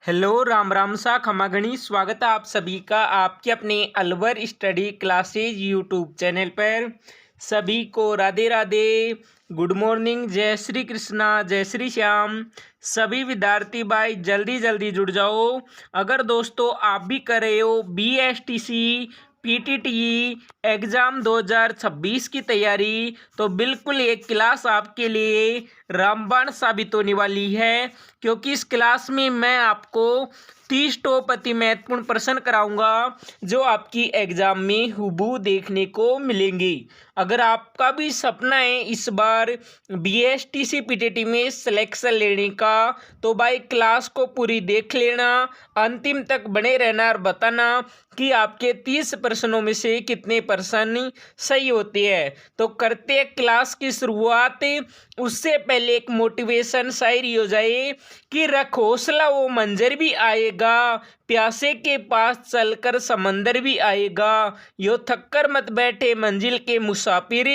Hello Ram Ram सा खमागणी स्वागत है आप सभी का आपके अपने Alwar study classes YouTube channel पर। सभी को राधे राधे, गुड मॉर्निंग, जय श्री कृष्णा, जय श्री श्याम। सभी विद्यार्थी भाई जल्दी जल्दी जुड़ जाओ। अगर दोस्तों आप भी कर रहे हो BSTC PTT एग्ज़ाम 2026 की तैयारी, तो बिल्कुल एक क्लास आपके लिए रामबाण साबित होने वाली है, क्योंकि इस क्लास में मैं आपको 30 टॉप अति महत्वपूर्ण प्रश्न कराऊंगा जो आपकी एग्जाम में हुबहू देखने को मिलेंगे। अगर आपका भी सपना है इस बार BSTC PTT में सिलेक्शन लेने का, तो भाई क्लास को पूरी देख लेना, अंतिम तक बने रहना और बताना कि आपके 30 प्रश्नों में से कितने प्रश्न सही होते हैं। तो करते हैं क्लास की शुरुआत। उससे पहले एक मोटिवेशन शायरी हो जाए कि रख हौसला वो मंजर भी आएगा, प्यासे के पास चलकर समंदर भी आएगा, यो थककर मत बैठे मंजिल के मुसाफिर,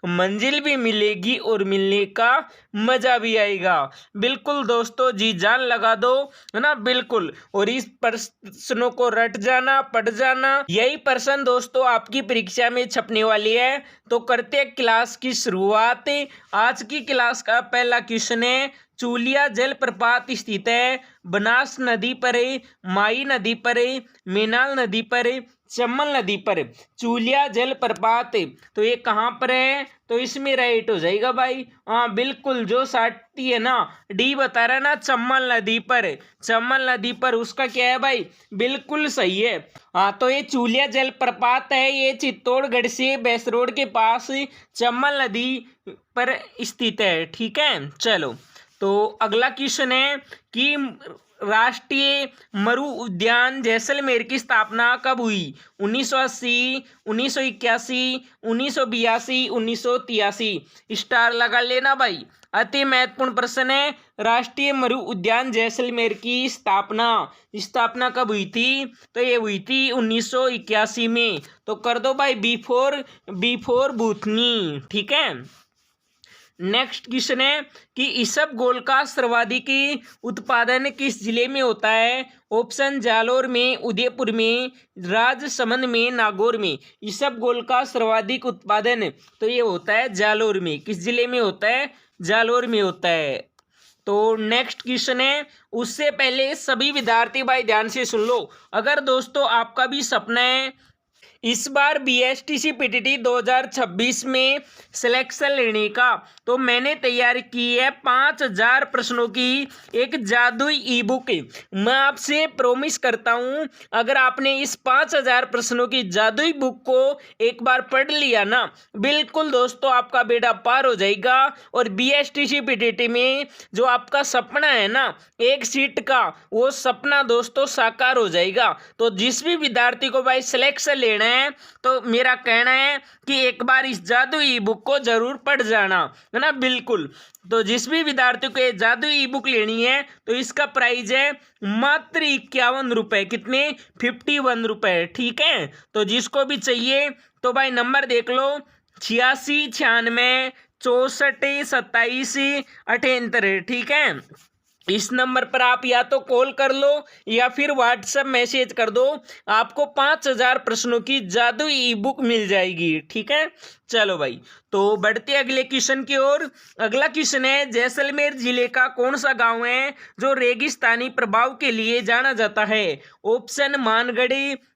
मंजिल भी मिलेगी और मिलने का मजा भी आएगा। बिल्कुल दोस्तों जी जान लगा दो, है ना, बिल्कुल। और इस प्रश्नों को रट जाना, पढ़ जाना, यही प्रश्न दोस्तों आपकी परीक्षा में छपने वाली है। तो करते हैं क्लास की शुरुआत। आज की क्लास का पहला क्वेश्चन है, चूलिया जलप्रपात स्थित है बनास नदी पर, माई नदी पर, मेनाल नदी पर, चम्बल नदी पर। चूलिया जलप्रपात तो ये कहाँ पर है? तो इसमें राइट हो जाएगा भाई। हाँ बिल्कुल, जो साटी है ना, डी बता रहा है ना, चम्बल नदी पर। चम्बल नदी पर उसका क्या है भाई? बिल्कुल सही है। हाँ तो ये चूलिया जलप्रपात है, ये चित्तौड़गढ़ से बेस रोड के पास चम्बल नदी पर स्थित है। ठीक है, चलो। तो अगला क्वेश्चन है कि राष्ट्रीय मरु उद्यान जैसलमेर की स्थापना कब हुई? 1980, 1981, 1982, 1983। स्टार लगा लेना भाई, अति महत्वपूर्ण प्रश्न है। राष्ट्रीय मरु उद्यान जैसलमेर की स्थापना कब हुई थी? तो ये हुई थी 1981 में। तो कर दो भाई बिफोर बूथनी। ठीक है, नेक्स्ट क्वेश्चन है कि इसबगोल का सर्वाधिक उत्पादन किस जिले में होता है? ऑप्शन जालोर में, उदयपुर में, राजसमंद में, नागौर में। इसबगोल का सर्वाधिक उत्पादन तो ये होता है जालोर में। किस जिले में होता है? जालोर में होता है। तो नेक्स्ट क्वेश्चन है, उससे पहले सभी विद्यार्थी भाई ध्यान से सुन लो। अगर दोस्तों आपका भी सपना है इस बार BSTC PTT 2026 में सिलेक्शन लेने का, तो मैंने तैयार की है 5000 प्रश्नों की एक जादुई ई बुक। मैं आपसे प्रॉमिस करता हूं, अगर आपने इस 5000 प्रश्नों की जादुई बुक को एक बार पढ़ लिया ना, बिल्कुल दोस्तों आपका बेड़ा पार हो जाएगा। और BSTC PTT में जो आपका सपना है ना एक सीट का, वो सपना दोस्तों साकार हो जाएगा। तो जिस भी विद्यार्थी को भाई सिलेक्शन लेना है, तो मेरा कहना है कि एक बार इस जादू ई बुक को जरूर पढ़ जाना, है ना, बिल्कुल। तो जिस भी विद्यार्थी को ये जादू ई बुक लेनी है, तो इसका प्राइस है मात्र 51 रुपए। कितने? 51 रुपए। ठीक है, तो जिसको भी चाहिए तो भाई नंबर देख लो, 86 96 64 27 78। ठीक है, इस नंबर पर आप या तो कॉल कर लो या फिर व्हाट्सएप मैसेज कर दो, आपको 5000 प्रश्नों की जादुई ई बुक मिल जाएगी। ठीक है, चलो भाई। तो बढ़ते अगले क्वेश्चन की ओर। अगला क्वेश्चन है, जैसलमेर जिले का कौन सा गांव है जो रेगिस्तानी प्रभाव के लिए जाना जाता है? ऑप्शन मानगढ़,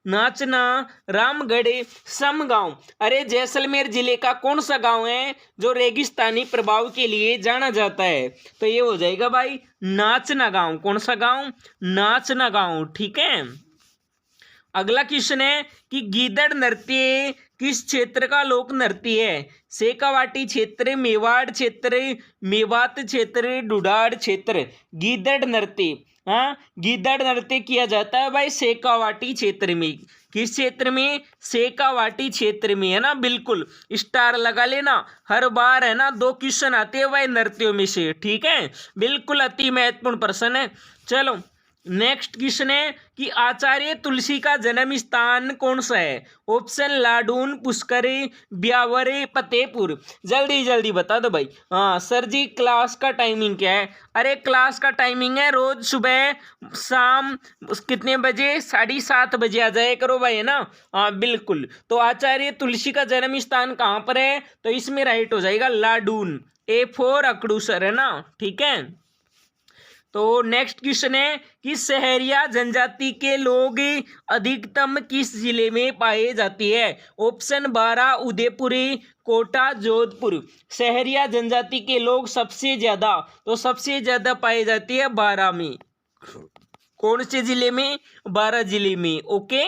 नाचना, रामगढ़, समगांव। अरे जैसलमेर जिले का कौन सा गांव है जो रेगिस्तानी प्रभाव के लिए जाना जाता है? तो ये हो जाएगा भाई नाचना गांव। कौन सा गांव? नाचना गांव। ठीक है, अगला क्वेश्चन है कि गीदड़ नृत्य किस क्षेत्र का लोक नृत्य है? शेखावाटी क्षेत्र, मेवाड़ क्षेत्र, मेवात क्षेत्र, डुडाड़ क्षेत्र। गीदड़ नृत्य, हाँ, गीदड़ नृत्य किया जाता है भाई शेखावाटी क्षेत्र में। किस क्षेत्र में? शेखावाटी क्षेत्र में, है ना, बिल्कुल। स्टार लगा लेना, हर बार है ना 2 क्वेश्चन आते हैं भाई नृत्यों में से। ठीक है, बिल्कुल अति महत्वपूर्ण प्रश्न है। चलो नेक्स्ट क्वेश्चन है कि आचार्य तुलसी का जन्म स्थान कौन सा है? ऑप्शन लाडून, पुष्कर, ब्यावर, फतेहपुर। जल्दी जल्दी बता दो भाई। हाँ सर जी, क्लास का टाइमिंग क्या है? अरे क्लास का टाइमिंग है रोज सुबह शाम कितने बजे? 7:30 बजे आ जाए करो भाई, है ना। हाँ बिल्कुल। तो आचार्य तुलसी का जन्म स्थान कहाँ पर है? तो इसमें राइट हो जाएगा लाडून। A4 अकड़ूसर, है ना। ठीक है। तो नेक्स्ट क्वेश्चन है कि सहरिया जनजाति के लोग अधिकतम किस जिले में पाए जाते हैं? ऑप्शन 12 उदयपुर, कोटा, जोधपुर। सहरिया जनजाति के लोग सबसे ज्यादा, तो सबसे ज्यादा पाए जाते हैं 12 में। कौन से जिले में? 12 जिले में। ओके।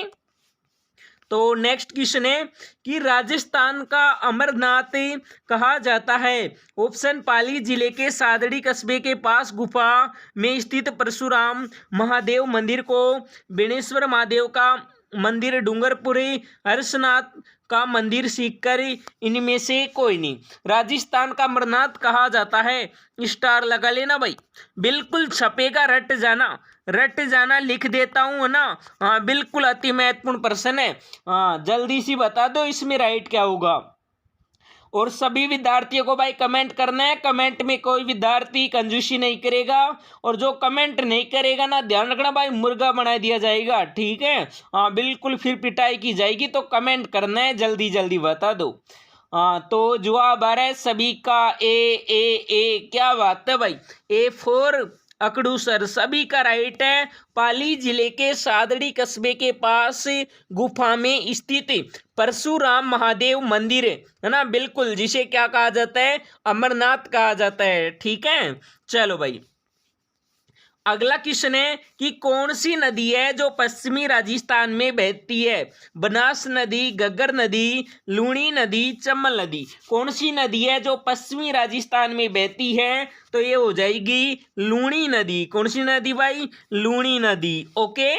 तो नेक्स्ट क्वेश्चन है कि राजस्थान का अमरनाथ कहा जाता है? ऑप्शन पाली जिले के सादड़ी कस्बे के पास गुफा में स्थित परशुराम महादेव मंदिर को, बेणेश्वर महादेव का मंदिर डूंगरपुरी, हर्षनाथ का मंदिर सीकर, इनमें से कोई नहीं। राजस्थान का अमरनाथ कहा जाता है? स्टार लगा लेना भाई, बिल्कुल छपेगा, रट जाना लिख देता हूँ ना। हाँ बिल्कुल, अति महत्वपूर्ण प्रश्न है। हाँ जल्दी सी बता दो इसमें राइट क्या होगा। और सभी विद्यार्थियों को भाई कमेंट करना है। कमेंट में कोई विद्यार्थी कंजूसी नहीं करेगा, और जो कमेंट नहीं करेगा ना, ध्यान रखना भाई, मुर्गा बना दिया जाएगा। ठीक है। हाँ बिल्कुल, फिर पिटाई की जाएगी। तो कमेंट करना है, जल्दी जल्दी बता दो। हाँ तो जवाब आ रहा है सभी का ए। क्या बात है भाई। A4 अकड़ूसर सभी का राइट है। पाली जिले के सादड़ी कस्बे के पास गुफा में स्थित परशुराम महादेव मंदिर, है ना बिल्कुल, जिसे क्या कहा जाता है? अमरनाथ कहा जाता है। ठीक है। चलो भाई, अगला क्वेश्चन है कि कौन सी नदी है जो पश्चिमी राजस्थान में बहती है? बनास नदी, गग्गर नदी, लूणी नदी, चंबल नदी। कौन सी नदी है जो पश्चिमी राजस्थान में बहती है? तो ये हो जाएगी लूणी नदी। कौन सी नदी भाई? लूणी नदी। ओके।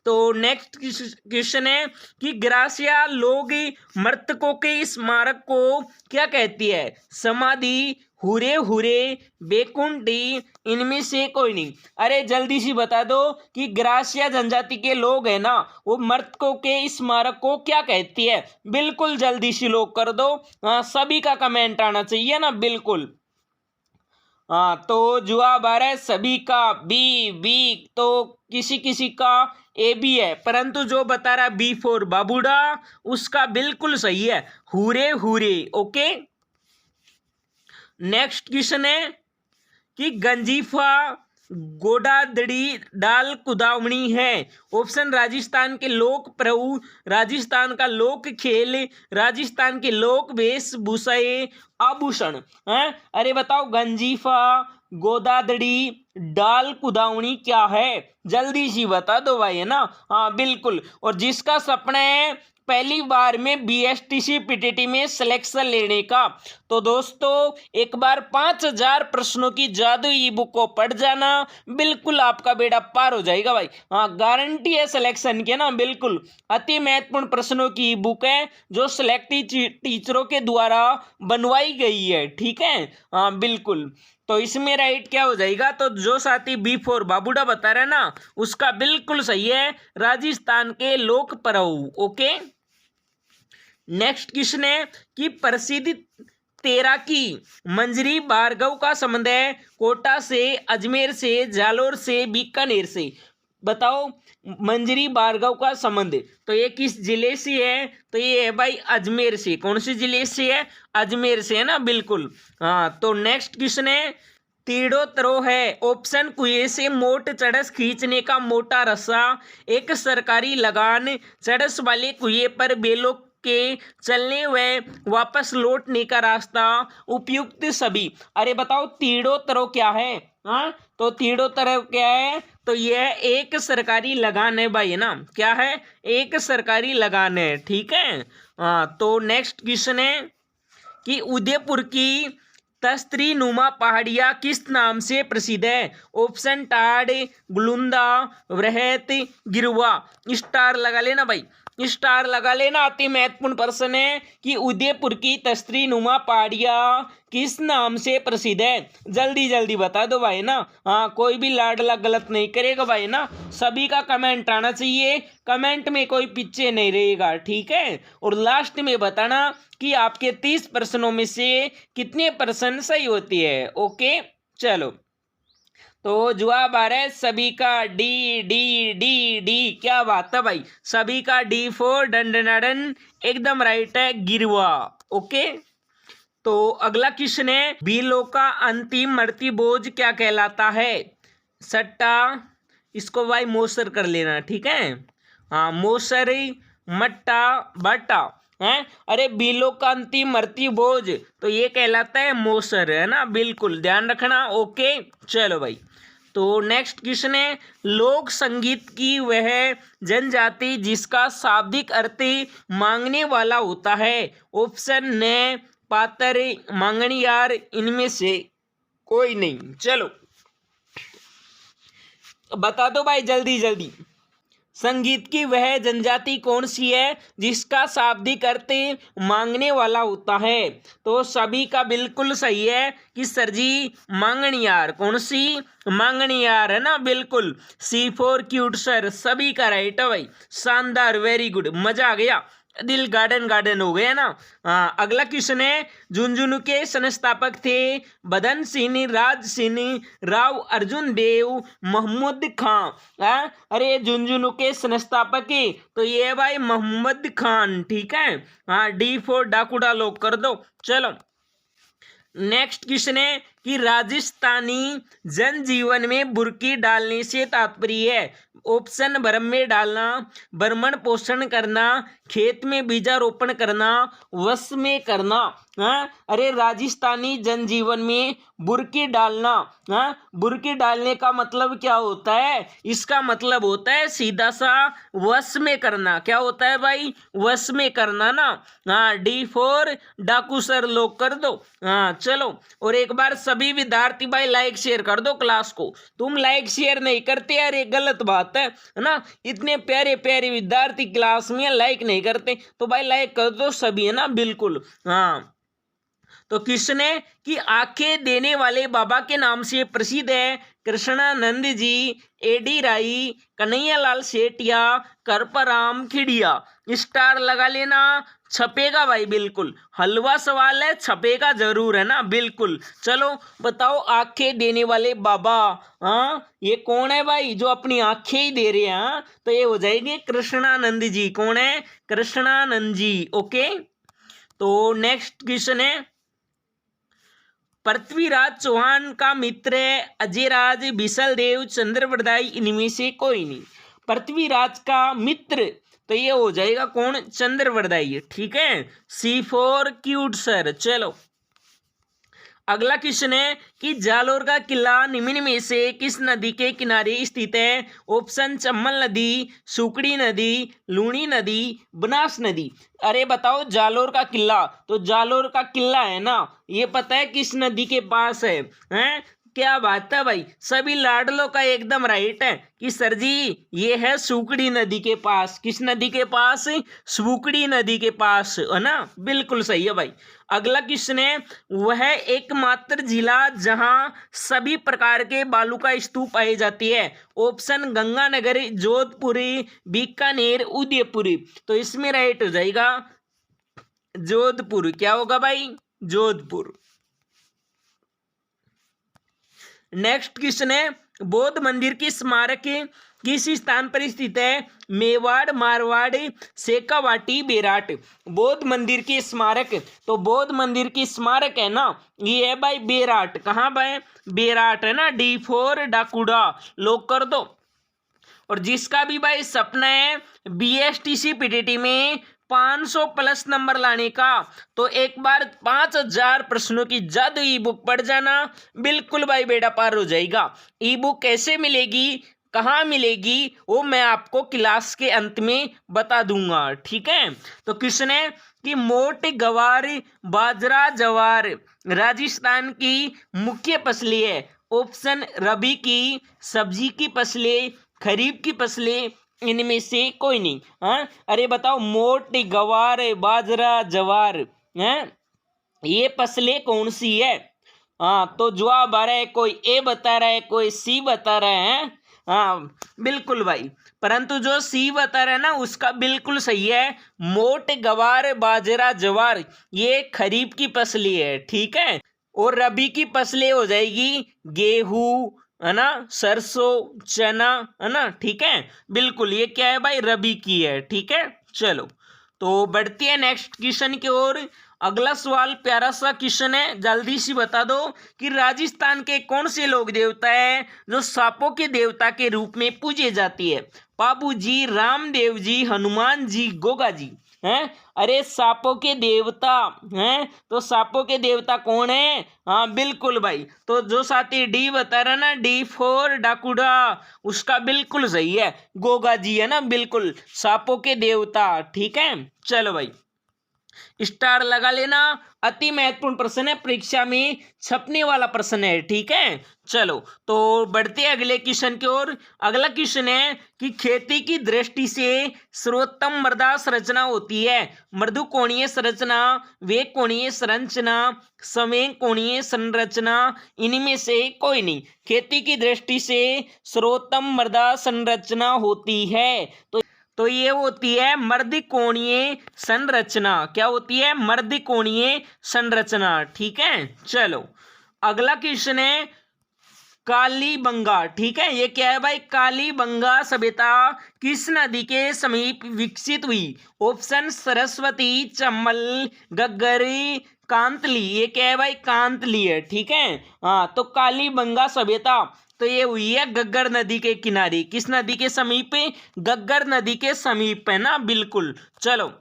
तो नेक्स्ट क्वेश्चन है कि ग्रासिया लोग मृतकों के स्मारक को क्या कहती है? समाधि, हुरे हुरे, बेकुंठी, इनमें से कोई नहीं। अरे जल्दी सी बता दो कि ग्रासिया जनजाति के लोग हैं ना, वो मृतकों के स्मारक को क्या कहती है? बिल्कुल जल्दी सी लोग कर दो। हाँ सभी का कमेंट आना चाहिए ना, बिल्कुल। हाँ तो जवाब आ रहा है सभी का बी। तो किसी किसी का ए भी है, परंतु जो बता रहा B4 बाबूडा, उसका बिल्कुल सही है, हुरे हुरे। ओके। नेक्स्ट क्वेश्चन है कि गंजीफा गोडादड़ी डाल कुदावनी है? ऑप्शन राजस्थान के लोक प्रभु, राजस्थान का लोक खेल, राजस्थान के लोक वेशभूषा, आभूषण है। अरे बताओ, गंजीफा गोदादड़ी डाल कुदावनी क्या है? जल्दी सी बता दो भाई, है ना। हाँ बिल्कुल। और जिसका सपना है पहली बार में BSTC PTT में सिलेक्शन लेने का, तो दोस्तों एक बार 5000 प्रश्नों की जादू ई बुक को पढ़ जाना, बिल्कुल आपका बेड़ा पार हो जाएगा भाई। हाँ गारंटी है सिलेक्शन की ना, बिल्कुल। अति महत्वपूर्ण प्रश्नों की ई बुक है जो सिलेक्टिव टीचरों के द्वारा बनवाई गई है। ठीक है। हाँ बिल्कुल। तो इसमें राइट क्या हो जाएगा? तो जो साथी B4 बाबूडा बता रहे ना, उसका बिल्कुल सही है, राजस्थान के लोक परव। ओके। नेक्स्ट क्वेश्चन है कि प्रसिद्ध तैराकी मंजरी भार्गव का संबंध है कोटा से, अजमेर से, जालोर से, बीकानेर से। बताओ मंजरी भार्गव का संबंध, तो ये किस जिले से है? तो ये है भाई अजमेर से। कौन से जिले से है? अजमेर से, है ना बिल्कुल। हाँ तो नेक्स्ट क्वेश्चन है तीड़ो तरो है? ऑप्शन कुएं से मोट चढ़स खींचने का मोटा रस्सा, एक सरकारी लगान, चढ़स वाले कुएं पर बेलों के चलने व वापस लौटने का रास्ता, उपयुक्त सभी। अरे बताओ तीड़ो तरो क्या है? हाँ तो तीड़ो तरो क्या है? तो यह एक सरकारी लगान है भाई, है ना। क्या है? एक सरकारी लगान है। ठीक है। हाँ तो नेक्स्ट क्वेश्चन है कि उदयपुर की तस्त्री नुमा पहाड़ियाँ किस नाम से प्रसिद्ध है? ऑप्शन टाड़, गुलुंदा, वृहत, गिरुआ। स्टार लगा लेना भाई। स्टार लगा लेना। अति महत्वपूर्ण प्रश्न है कि उदयपुर की तस्त्री नुमा पहाड़ियाँ किस नाम से प्रसिद्ध है? जल्दी जल्दी बता दो भाई ना। हाँ, कोई भी लाडला गलत नहीं करेगा भाई ना। सभी का कमेंट आना चाहिए, कमेंट में कोई पीछे नहीं रहेगा, ठीक है। और लास्ट में बताना कि आपके 30 प्रश्नों में से कितने प्रश्न सही होती है। ओके, चलो तो जवाब आ रहा है सभी का डी डी डी डी। क्या बात है भाई, सभी का डी फोर डंडनाडन एकदम राइट है, गिरवा। ओके, तो अगला क्वेश्चन है बिलों का अंतिम मृत्यु बोझ क्या कहलाता है? सट्टा, इसको भाई मोसर कर लेना, ठीक है। हाँ, मोसरी, मट्टा, बट्टा है। अरे बिलों का अंतिम मृत्यु बोझ तो ये कहलाता है मोसर, है ना, बिल्कुल ध्यान रखना। ओके, चलो भाई, तो नेक्स्ट क्वेश्चन है लोक संगीत की वह जनजाति जिसका शाब्दिक अर्थ मांगने वाला होता है? ऑप्शन ने पातर, मांगणियार, इनमें से कोई नहीं। चलो बता दो भाई जल्दी जल्दी। संगीत की वह जनजाति कौन सी है जिसका शाब्दिक अर्थ मांगने वाला होता है? तो सभी का बिल्कुल सही है कि सर जी मांगणियार। कौन सी? मांगणियार, है ना, बिल्कुल। सी फॉर क्यूट सर, सभी का राइट है भाई। शानदार, वेरी गुड, मजा आ गया, दिल गार्डन गार्डन हो गया ना। हाँ, अगला क्वेश्चन है झुंझुनू के संस्थापक थे बदन सिंह, राज सिंह, राव अर्जुन देव, मोहम्मद खां। हाँ, अरे झुंझुनू के संस्थापक तो ये भाई मोहम्मद खान, ठीक है। हाँ, डी फोर डाकूडा लोग कर दो। चलो नेक्स्ट क्वेश्चन है कि राजस्थानी जनजीवन में बुर्की डालने से तात्पर्य है? ऑप्शन भ्रम में डालना, भ्रमण पोषण करना, खेत में बीजारोपण करना, वश में करना। हाँ, अरे राजस्थानी जनजीवन में बुर्की डालना। हाँ, बुर्की डालने का मतलब क्या होता है? इसका मतलब होता है सीधा सा वश में करना। क्या होता है भाई? वश में करना ना। हाँ, डी फोर डाकू सर लोग कर दो। हाँ चलो, और एक बार सभी विद्यार्थी भाई लाइक शेयर कर दो क्लास को। तुम लाइक शेयर नहीं करते यार, ये गलत बात है ना। इतने प्यारे प्यारे विद्यार्थी क्लास में लाइक नहीं करते, तो भाई लाइक कर दो सभी, है ना, बिल्कुल। हाँ, तो क्वेश्चन है कि आंखें देने वाले बाबा के नाम से प्रसिद्ध है? कृष्णानंद जी, एडी राई, कन्हैयालाल सेठिया, करपराम खिड़िया। स्टार लगा लेना, छपेगा भाई, बिल्कुल। हलवा सवाल है, छपेगा जरूर, है ना, बिल्कुल। चलो बताओ आंखें देने वाले बाबा, हाँ ये कौन है भाई जो अपनी आंखें ही दे रहे हैं? हाँ, तो ये हो जाएगी कृष्णानंद जी। कौन है? कृष्णानंद जी। ओके, तो नेक्स्ट क्वेश्चन है पृथ्वीराज चौहान का मित्र अजयराज, बिसलदेव, चंद्रवरदाई, इनमें से कोई नहीं। पृथ्वीराज का मित्र तो ये हो जाएगा कौन? चंद्रवरदाई, ठीक है। सी फोर क्यूट सर। चलो अगला क्वेश्चन है कि जालोर का किला निम्न में से किस नदी के किनारे स्थित है? ऑप्शन चम्बल नदी, सुकड़ी नदी, लूणी नदी, बनास नदी। अरे बताओ जालोर का किला, तो जालोर का किला है ना, ये पता है किस नदी के पास है? हैं, क्या बात है भाई, सभी लाडलों का एकदम राइट है कि सर जी ये है सुकड़ी नदी के पास। किस नदी के पास? सुकड़ी नदी के पास, है ना, बिल्कुल सही है भाई। अगला क्वेश्चन है वह एकमात्र जिला जहां सभी प्रकार के बालू का स्तूप पाए जाती है? ऑप्शन गंगानगर, जोधपुरी, बीकानेर, उदयपुरी। तो इसमें राइट हो जाएगा जोधपुर। क्या होगा भाई? जोधपुर। नेक्स्ट क्वेश्चन है बौद्ध मंदिर की स्मारक किस स्थान पर स्थित है? मेवाड़, मारवाड़, शेखावाटी, बेराट। बौद्ध मंदिर की स्मारक, तो बौद्ध मंदिर की स्मारक है ना, ये है भाई बेराट। कहाँ भाई? बेराट, है ना, डी फोर डाकुडा लोग कर दो। और जिसका भी भाई सपना है बीएसटीसी पीटीटी में 500 प्लस नंबर लाने का, तो एक बार 5000 प्रश्नों की जादू ई बुक पढ़ जाना, बिल्कुल भाई बेड़ा पार हो जाएगा। ई बुक कैसे मिलेगी, कहाँ मिलेगी, वो मैं आपको क्लास के अंत में बता दूंगा, ठीक है। तो क्वेश्चन है कि मोट, गवार, बाजरा, जवार राजस्थान की मुख्य फसलें है? ऑप्शन रबी की, सब्जी की फसलें, खरीफ की फसलें, इनमें से कोई नहीं। हाँ, अरे बताओ, मोट, गवार, बाजरा, जवार, हैं, ये फसलें कौन सी है? हाँ, तो जवाब आ रहा है, कोई ए बता रहा है, कोई सी बता रहा है। हाँ बिल्कुल भाई, परंतु जो सी बता रहा है ना उसका बिल्कुल सही है। मोट, गवार, बाजरा, जवार ये खरीफ की फसलें है, ठीक है। और रबी की फसलें हो जाएगी गेहूं, है ना, सरसों, चना, है ना, ठीक है। बिल्कुल ये क्या है भाई, रबी की है, ठीक है। चलो तो बढ़ती है नेक्स्ट क्वेश्चन की ओर। अगला सवाल प्यारा सा क्वेश्चन है, जल्दी से बता दो कि राजस्थान के कौन से लोक देवता है जो सांपों के देवता के रूप में पूजे जाती है? बाबू जी, रामदेव जी, हनुमान जी, गोगा जी, हैं? अरे सांपों के देवता हैं, तो सांपों के देवता कौन है? हाँ बिल्कुल भाई, तो जो साथी डी बता रहा ना, डी फॉर डाकुडा, उसका बिल्कुल सही है, गोगा जी है ना, बिल्कुल सांपों के देवता, ठीक है। चलो भाई स्टार लगा लेना, अति महत्वपूर्ण प्रश्न है, परीक्षा में छपने वाला प्रश्न है, ठीक है। चलो तो बढ़ते हैं अगले क्वेश्चन की ओर। अगला क्वेश्चन है कि खेती की दृष्टि से सर्वोत्तम मृदा संरचना होती है? मृदु कोणीय संरचना, वेग कोणीय संरचना, संवेग कोणीय संरचना, इनमें से कोई नहीं। खेती की दृष्टि से सर्वोत्तम मृदा संरचना होती है तो ये होती है मर्दिकोणीय संरचना। क्या होती है? मर्दिकोणीय संरचना, ठीक है। चलो अगला क्वेश्चन है कालीबंगा, ठीक है। ये क्या है भाई? कालीबंगा सभ्यता किस नदी के समीप विकसित हुई? ऑप्शन सरस्वती, चंबल, गग्गरी, कांतली। ये क्या है भाई? कांतली है, ठीक है। हाँ, तो कालीबंगा सभ्यता तो ये हुई है गग्गर नदी के किनारे। किस नदी के समीप? गग्गर नदी के समीप है ना, बिल्कुल। चलो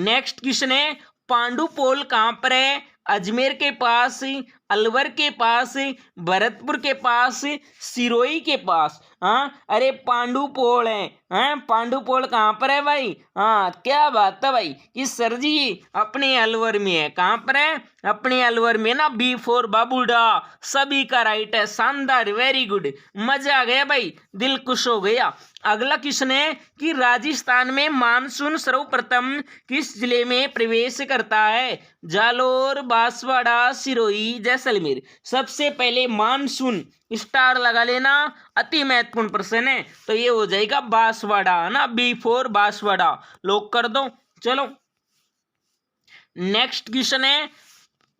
नेक्स्ट क्वेश्चन है पांडुपोल कहां पर है? अजमेर के पास, अलवर के पास, भरतपुर के पास, सिरोही के पास। हाँ, अरे पांडुपोल है। हाँ, पांडुपोल कहाँ पर है भाई? हाँ, क्या बात है भाई कि सर जी अपने अलवर में है। कहाँ पर है? अपने अलवर में ना, बी फोर बाबूडा। सभी का राइट है, शानदार, वेरी गुड, मजा आ गया भाई, दिल खुश हो गया। अगला क्वेश्चन है कि राजस्थान में मानसून सर्वप्रथम किस जिले में प्रवेश करता है? जालोर, बांसवाड़ा, सिरोही, जैसलमेर। सबसे पहले मानसून, स्टार लगा लेना, अति महत्वपूर्ण प्रश्न है, तो ये हो जाएगा बांसवाड़ा, है ना, बी फोर बांसवाड़ा, लॉक कर दो। चलो नेक्स्ट क्वेश्चन है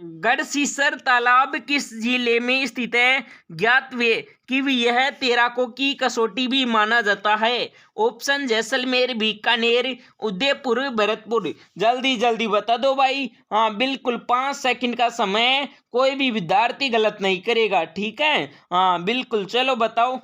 गढ़सीसर तालाब किस जिले में स्थित है? ज्ञात वे कि यह तैराकों की कसौटी भी माना जाता है। ऑप्शन जैसलमेर, बीकानेर, उदयपुर, भरतपुर। जल्दी जल्दी बता दो भाई। हाँ बिल्कुल, 5 सेकंड का समय, कोई भी विद्यार्थी गलत नहीं करेगा, ठीक है। हाँ बिल्कुल, चलो बताओ।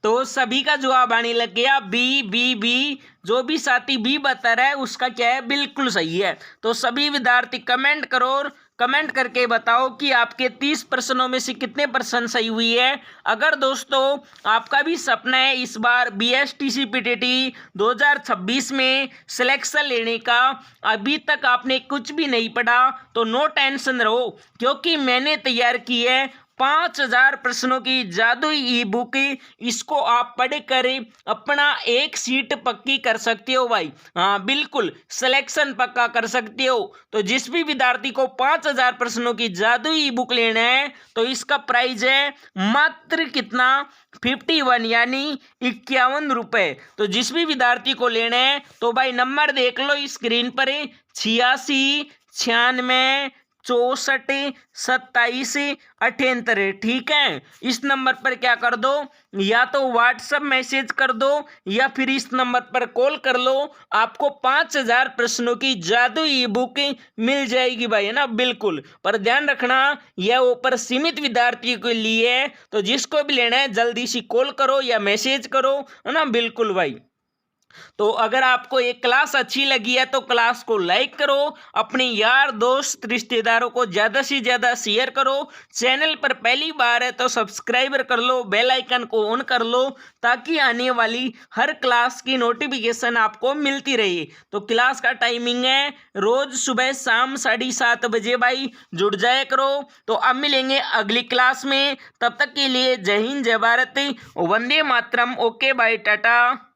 तो सभी का जवाब आने लग गया, बी बी बी। जो भी साथी बी बता रहा है उसका क्या है? बिल्कुल सही है। तो सभी विद्यार्थी कमेंट करो और कमेंट करके बताओ कि आपके 30 प्रश्नों में से कितने प्रश्न सही हुई है। अगर दोस्तों आपका भी सपना है इस बार BSTC PTT 2026 में सिलेक्शन लेने का, अभी तक आपने कुछ भी नहीं पढ़ा तो नो टेंशन रहो, क्योंकि मैंने तैयार की है 5000 प्रश्नों की जादुई ई बुक। इसको आप पढ़ कर अपना एक सीट पक्की कर सकते हो भाई। हाँ बिल्कुल, सिलेक्शन पक्का कर सकते हो। तो जिस भी विद्यार्थी को 5000 प्रश्नों की जादुई ई बुक लेना है तो इसका प्राइस है मात्र कितना? 51, यानी 51 रुपए। तो जिस भी विद्यार्थी को लेना है तो भाई नंबर देख लो स्क्रीन पर, 86 96 64 27 78, ठीक है। इस नंबर पर क्या कर दो, या तो व्हाट्सएप मैसेज कर दो या फिर इस नंबर पर कॉल कर लो, आपको 5000 प्रश्नों की जादू ई बुक मिल जाएगी भाई, है ना, बिल्कुल। पर ध्यान रखना यह ऑफर सीमित विद्यार्थियों के लिए है, तो जिसको भी लेना है जल्दी से कॉल करो या मैसेज करो, है ना, बिल्कुल भाई। तो अगर आपको ये क्लास अच्छी लगी है तो क्लास को लाइक करो, अपने यार दोस्त रिश्तेदारों को ज़्यादा से ज़्यादा शेयर करो। चैनल पर पहली बार है तो सब्सक्राइबर कर लो, बेल आइकन को ऑन कर लो ताकि आने वाली हर क्लास की नोटिफिकेशन आपको मिलती रहे। तो क्लास का टाइमिंग है रोज़ सुबह शाम 7:30 बजे भाई, जुड़ जाया करो। तो अब मिलेंगे अगली क्लास में, तब तक के लिए जय हिंद, जय भारत, वंदे मातरम। Okay bye, Tata.